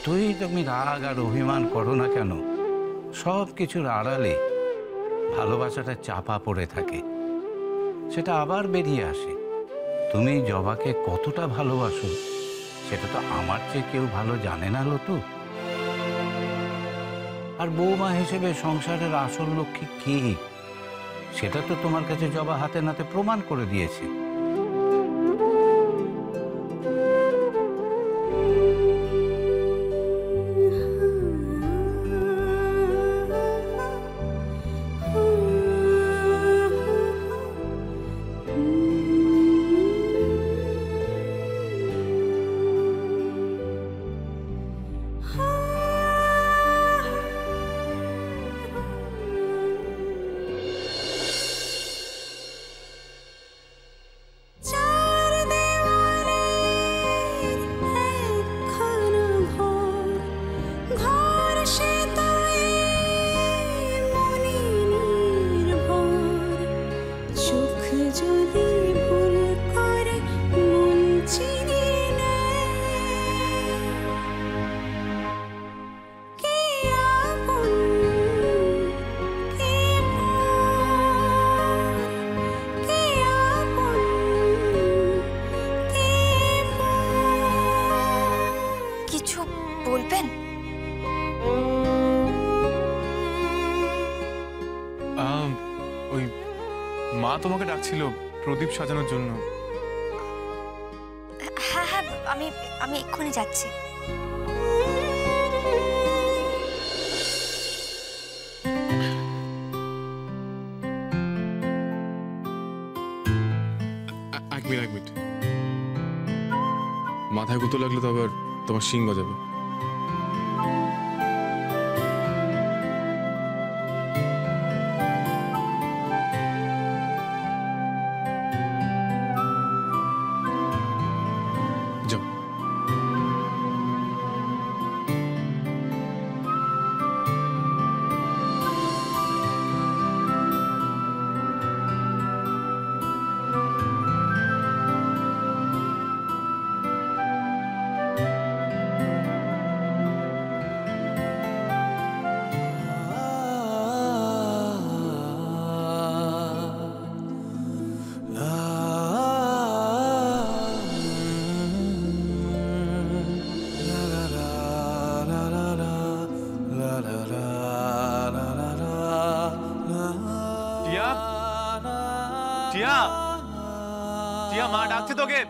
যতই তুমি রাগ আর অভিমান করো না কেন, সব কিছুর আড়ালে ভালোবাসাটা চাপা পড়ে থাকে, সেটা আবার বেরিয়ে আসে। তুমি জবাকে কতটা ভালোবাসো সেটা তো আমার চেয়ে কেউ ভালো জানে না লতু। আর বৌমা হিসেবে সংসারের আসল লক্ষ্মী কি সেটা তো তোমার কাছে জবা হাতে নাতে প্রমাণ করে দিয়েছে। বলবেন? ওই মা তোমাকে ডাকছিল প্রদীপ সাজানোর জন্য। হ্যাঁ হ্যাঁ, আমি এক্ষুনি যাচ্ছি। এক মিনিট, মাথায় গুঁতো লাগলে তো আবার তোমার শিং গজাবে। যাও। টিয়া, টিয়া, টিয়া, মা ডাকছে তোকে।